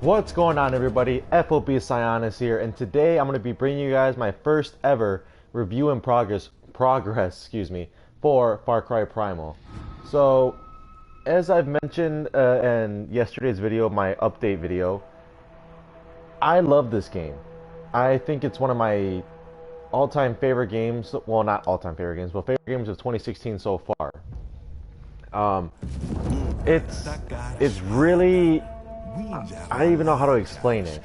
What's going on, everybody? FOB Sionis here, and today I'm going to be bringing you guys my first ever review in progress, for Far Cry Primal. So, as I've mentioned in yesterday's video, my update video, I love this game. I think it's one of my all-time favorite games. Well, not all-time favorite games, but favorite games of 2016 so far. Um, it's it's really I don't even know how to explain it.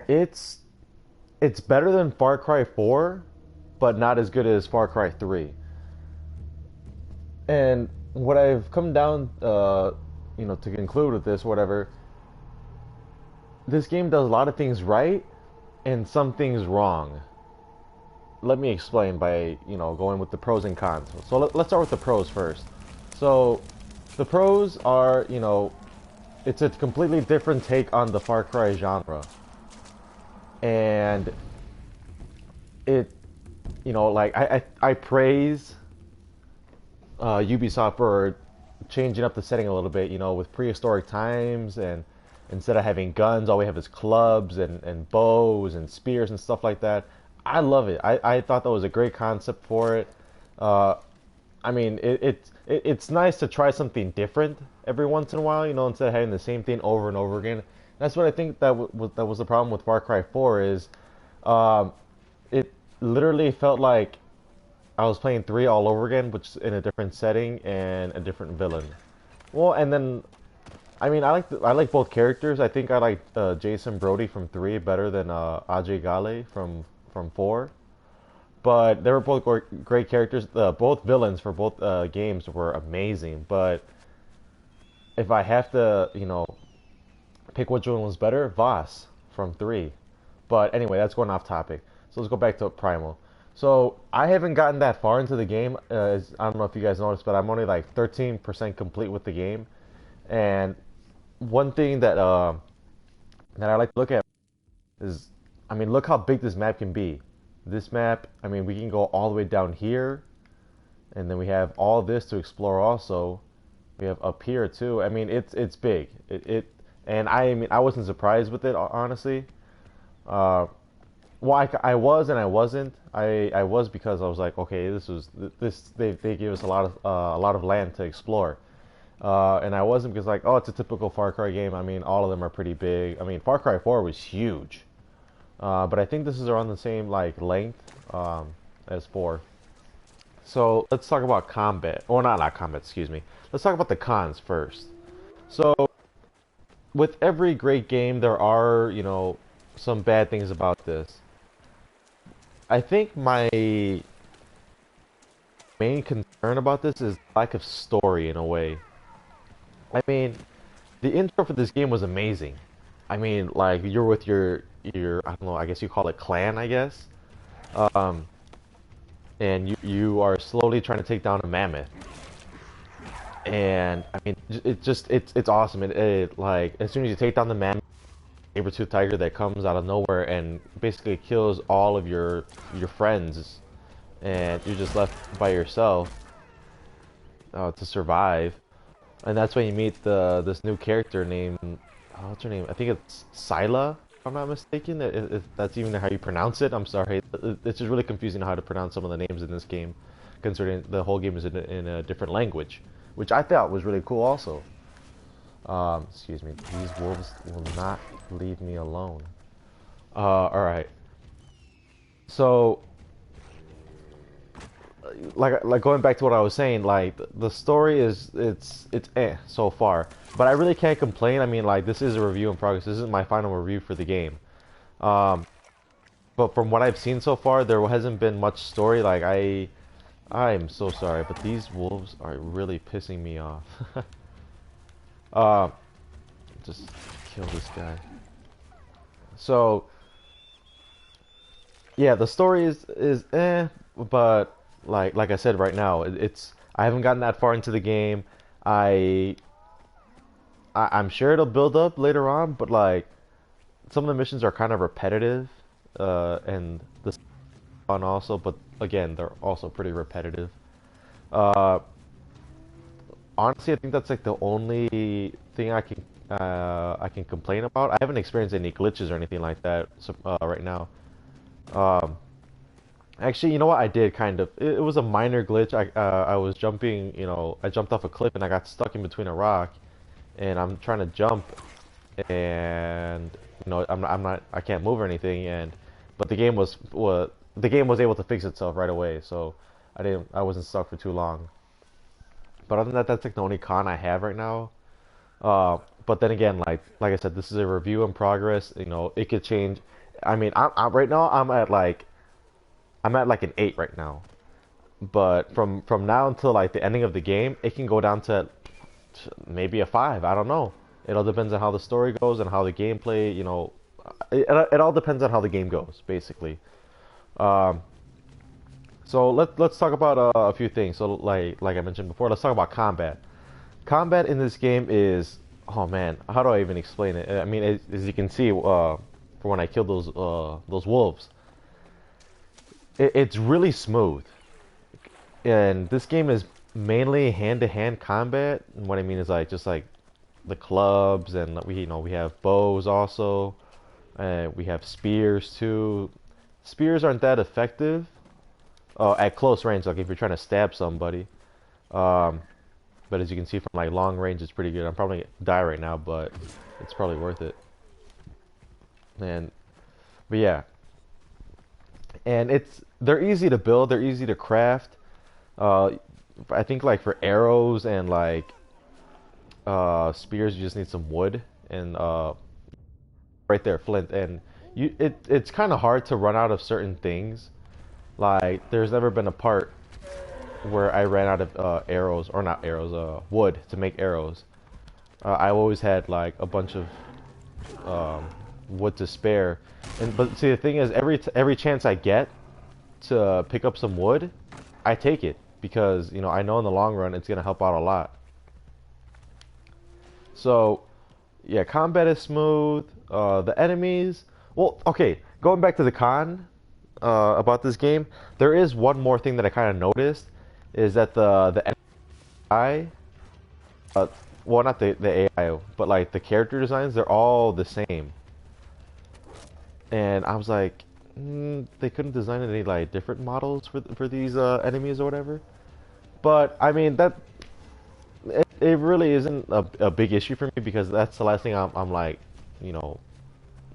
It's it's better than Far Cry 4, but not as good as Far Cry 3. And what I've come down, to conclude with this, whatever, this game does a lot of things right and some things wrong. Let me explain by, going with the pros and cons. So let's start with the pros first. So the pros are, it's a completely different take on the Far Cry genre. And it, I praise Ubisoft for changing up the setting a little bit, with prehistoric times, and instead of having guns, all we have is clubs and bows and spears and stuff like that. I love it. I thought that was a great concept for it. I mean, it's nice to try something different every once in a while, instead of having the same thing over and over again. That's what I think that was the problem with Far Cry 4 is, it literally felt like I was playing 3 all over again, which is in a different setting and a different villain. Well, and then, I mean, I like both characters. I think I like Jason Brody from 3 better than Ajay Ghale from 4. But they were both great characters. Both villains for both games were amazing. But if I have to, pick which one was better, Voss from 3. But anyway, that's going off topic. So let's go back to Primal. So I haven't gotten that far into the game. I don't know if you guys noticed, but I'm only like 13% complete with the game. And one thing that that I like to look at is, I mean, look how big this map can be. This map, I mean, we can go all the way down here, and then we have all this to explore also. We have up here too. I mean, it's big. And I mean, I wasn't surprised with it, honestly. Well, I was and I wasn't. I was because I was like, okay, they gave us a lot of land to explore. And I wasn't because, like, oh, it's a typical Far Cry game. I mean, all of them are pretty big. I mean, Far Cry 4 was huge. But I think this is around the same like length as 4. So let's talk about combat. Or not combat, excuse me. Let's talk about the cons first. So with every great game, there are, some bad things about this. I think my main concern about this is lack of story in a way. I mean, the intro for this game was amazing. I mean, like, you're with your I don't know, I guess you call it clan, I guess. And you are slowly trying to take down a mammoth. And I mean, it's awesome. It like, as soon as you take down the mammoth, saber-tooth tiger that comes out of nowhere and basically kills all of your friends, and you're just left by yourself to survive. And that's when you meet this new character named, what's her name? I think it's Scylla, if I'm not mistaken. If that's even how you pronounce it, I'm sorry. It's just really confusing how to pronounce some of the names in this game, considering the whole game is in a different language, which I thought was really cool also. Excuse me, these wolves will not leave me alone. Alright. So, like going back to what I was saying, like, the story is, it's so far. But I really can't complain. I mean, like, this is a review in progress. This isn't my final review for the game. But from what I've seen so far, there hasn't been much story. Like, I'm so sorry, but these wolves are really pissing me off. Just kill this guy. So, yeah, the story is but like I said right now, I haven't gotten that far into the game. I'm sure it'll build up later on, but like, some of the missions are kind of repetitive, and the fun also, but again, they're also pretty repetitive. Uh, Honestly, I think that's like the only thing I can I can complain about. I haven't experienced any glitches or anything like that right now. Um, Actually, you know what? I did kind of. It was a minor glitch. I was jumping. I jumped off a cliff and I got stuck in between a rock, and I'm trying to jump, and I can't move or anything, but the game was able to fix itself right away, so I wasn't stuck for too long. But other than that, that's like the only con I have right now. But then again, like I said, this is a review in progress. It could change. I mean, right now I'm at like an 8 right now. But from now until like the ending of the game, it can go down to maybe a 5. I don't know. It all depends on how the story goes and how the gameplay. It all depends on how the game goes, basically. Um, so let's talk about a few things. So like I mentioned before, let's talk about combat. Combat in this game is, oh man, how do I even explain it? I mean, as you can see, for when I killed those wolves, it's really smooth. And this game is mainly hand-to-hand combat. And what I mean is like just like the clubs, and we have bows also. We have spears too. Spears aren't that effective at close range, like if you're trying to stab somebody. Um, but as you can see from like long range, it's pretty good. I'm probably gonna die right now, but it's probably worth it. And but yeah, and they're easy to build. They're easy to craft. Uh, I think like for arrows and like spears, you just need some wood and right there, flint. And it's kind of hard to run out of certain things. Like there's never been a part where I ran out of arrows, or not arrows, wood to make arrows. I always had like a bunch of wood to spare. But see, the thing is, every chance I get to pick up some wood, I take it because I know in the long run it's gonna help out a lot. So yeah, combat is smooth. The enemies, well, okay. Going back to the con about this game, there is one more thing that I kind of noticed is that the AI, uh, well, not the AI, but like the character designs, they're all the same. And I was like, they couldn't design any like different models for these enemies or whatever. But I mean it really isn't a big issue for me because that's the last thing I'm like, you know,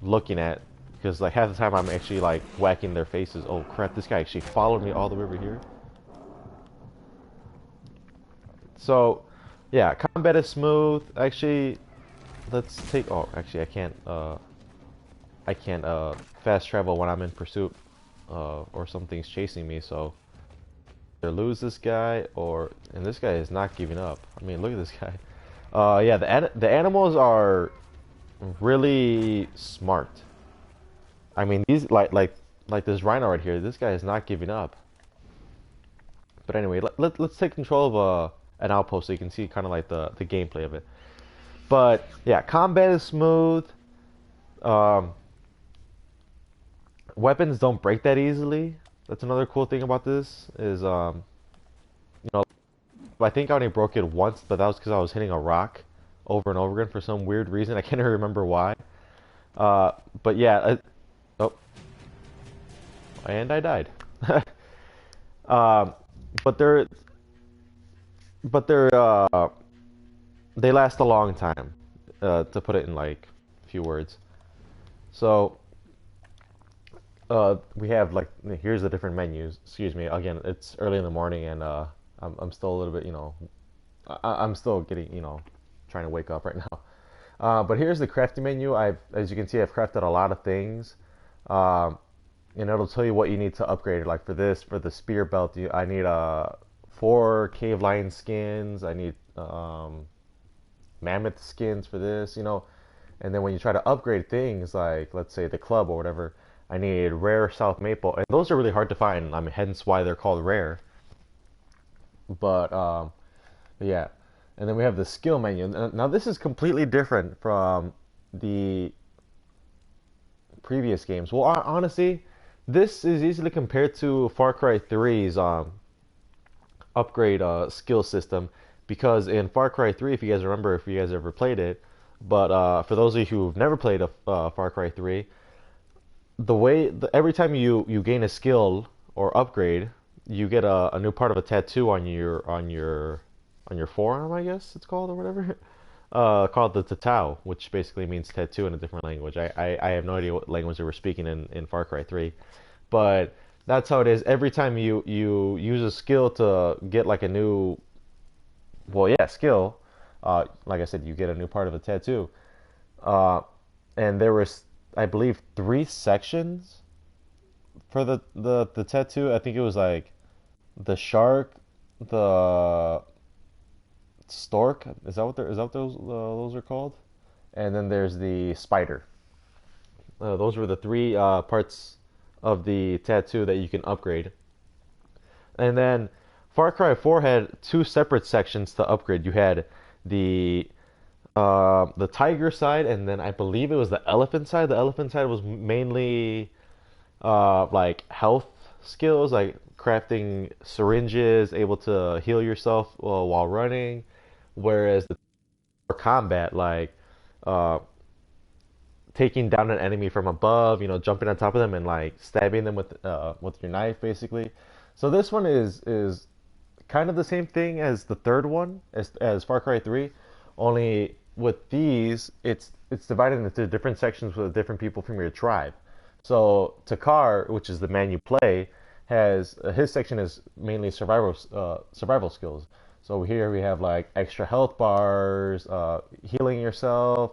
looking at. Because like half the time I'm actually like whacking their faces. Oh crap! This guy actually followed me all the way over here. So, yeah, combat is smooth. Actually, let's take. Oh, actually, I can't. I can't fast travel when I'm in pursuit, or something's chasing me. So, either lose this guy, and this guy is not giving up. I mean, look at this guy. Yeah, the animals are really smart. I mean, these like this rhino right here. This guy is not giving up. But anyway, let's take control of an outpost so you can see kind of like the gameplay of it. But yeah, combat is smooth. Um, Weapons don't break that easily. That's another cool thing about this is you know, I think I only broke it once, but that was because I was hitting a rock over and over again for some weird reason. I can't even remember why. But yeah, oh, and I died. um, but they're they last a long time, to put it in like a few words. So we have like here's the different menus. Excuse me. Again, it's early in the morning and I'm still a little bit I'm still getting trying to wake up right now. But here's the crafting menu. As you can see, I've crafted a lot of things. Um, and it'll tell you what you need to upgrade. Like for the spear belt, I need 4 cave lion skins. I need mammoth skins for this. And then when you try to upgrade things, like let's say the club or whatever, I need rare South Maple, and those are really hard to find. I mean, hence why they're called rare. But yeah, and then we have the skill menu. Now this is completely different from the previous games. Well, honestly, this is easily compared to Far Cry 3's upgrade skill system because in Far Cry 3, if you guys remember, if you guys ever played it, But for those of you who've never played a Far Cry 3, every time you gain a skill or upgrade, you get a new part of a tattoo on your forearm, I guess it's called or whatever. Called the tatau, which basically means tattoo in a different language. I have no idea what language they were speaking in Far Cry 3, but that's how it is. Every time you use a skill to get like a new, well, yeah, skill. Like I said, you get a new part of a tattoo. Uh, and there was, I believe, three sections for the tattoo. I think it was like the shark, the stork. Is that what those are called? And then there's the spider. Those were the three parts of the tattoo that you can upgrade. And then Far Cry 4 had two separate sections to upgrade. You had the the tiger side, and then I believe it was the elephant side. The elephant side was mainly like health skills, like crafting syringes, able to heal yourself while running. Whereas the for combat, like uh, taking down an enemy from above, jumping on top of them and like stabbing them with your knife, basically. So this one is kind of the same thing as the third one, as Far Cry 3, only with these, it's divided into different sections with different people from your tribe. So Takar, which is the man you play, has his section is mainly survival skills. So here we have like extra health bars, healing yourself,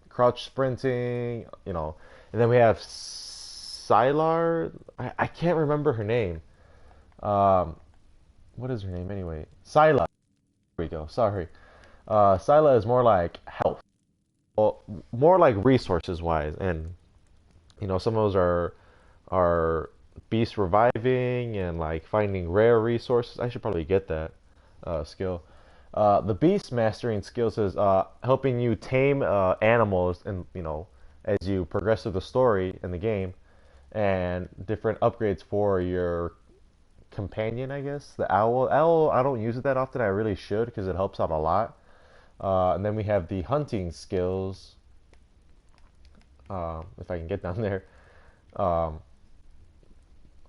crouch sprinting, and then we have Sylar. I can't remember her name. Um, what is her name anyway? Scylla. There we go. Sorry. Scylla is more like health, well, more like resources wise, and some of those are beast reviving and like finding rare resources. I should probably get that skill. The beast mastering skills is helping you tame animals, and as you progress through the story in the game, and different upgrades for your companion, I guess. The owl. Owl, I don't use it that often. I really should because it helps out a lot. And then we have the hunting skills. If I can get down there. Um,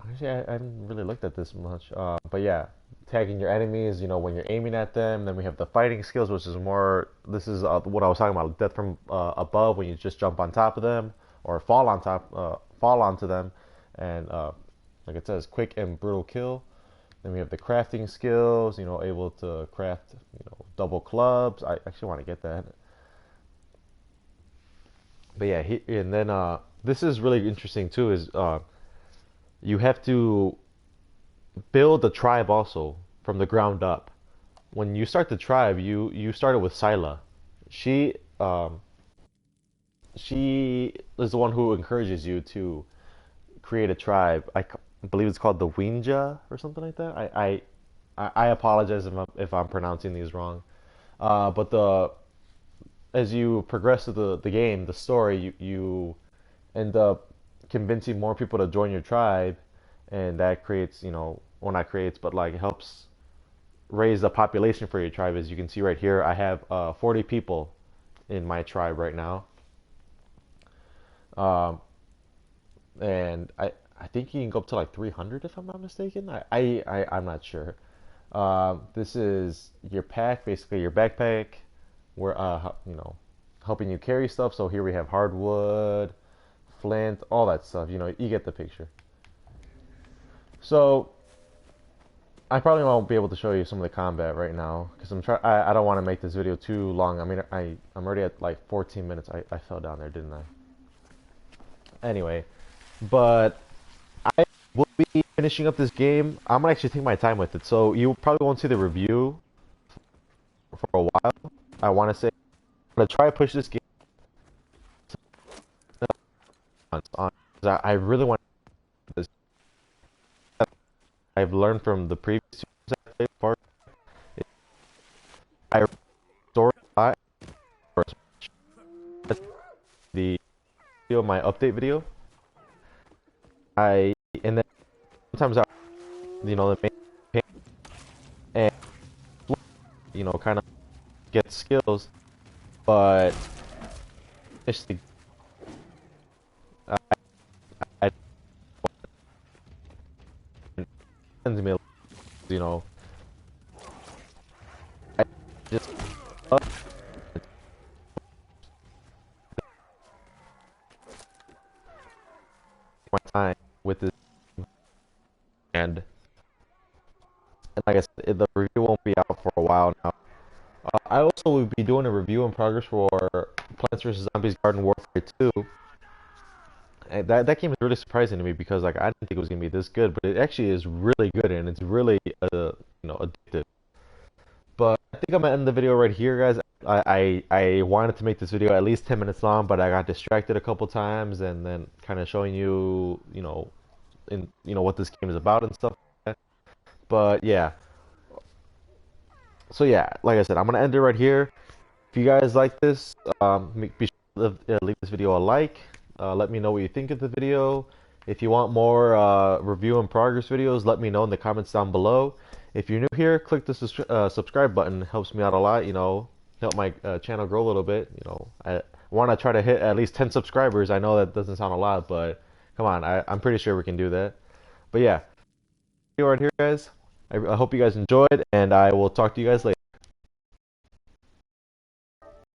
Actually, I haven't really looked at this much. But yeah, tagging your enemies, when you're aiming at them. Then we have the fighting skills, which is more. This is what I was talking about, death from above, when you just jump on top of them or fall onto them, and like it says, quick and brutal kill. Then we have the crafting skills, able to craft, double clubs. I actually want to get that. But yeah, and then this is really interesting too. Is you have to build a tribe also from the ground up. When you start the tribe, you started with Scylla. She um, she is the one who encourages you to create a tribe. Believe it's called the Winja or something like that. I apologize if I'm pronouncing these wrong. But the as you progress through the game, the story, you end up convincing more people to join your tribe, and that creates, well, not creates, but like helps raise the population for your tribe. As you can see right here, I have 40 people in my tribe right now, um, and I think you can go up to like 300 if I'm not mistaken. I'm not sure. This is your pack, basically your backpack, where helping you carry stuff. So here we have hardwood, flint, all that stuff. You get the picture. So I probably won't be able to show you some of the combat right now because I don't want to make this video too long. I mean, I'm already at like 14 minutes. I fell down there, didn't I? Anyway, but I will be finishing up this game. I'm gonna actually take my time with it, so you probably won't see the review for a while. I want to say I'm gonna try to push this game on. I really want this. I've learned from the previous two part. I story a lot. The video, my update video. And then sometimes the main and kind of get skills but it's I, I sends me, you know, I just love my time with this, and like I said, the review won't be out for a while now. I also will be doing a review in progress for Plants vs Zombies Garden Warfare 2. And that game is really surprising to me because like I didn't think it was gonna be this good, but it actually is really good and it's really addictive. But I think I'm gonna end the video right here, guys. I wanted to make this video at least 10 minutes long, but I got distracted a couple times, and then kind of showing you, what this game is about and stuff like that. But yeah, so yeah, like I said, I'm gonna end it right here. If you guys like this, be sure to leave this video a like. Let me know what you think of the video. If you want more review and progress videos, let me know in the comments down below. If you're new here, click the subscribe button. It helps me out a lot, help my channel grow a little bit. I want to try to hit at least 10 subscribers. I know that doesn't sound a lot, but come on, I'm pretty sure we can do that. But yeah, video right here, guys. I hope you guys enjoyed, and I will talk to you guys later.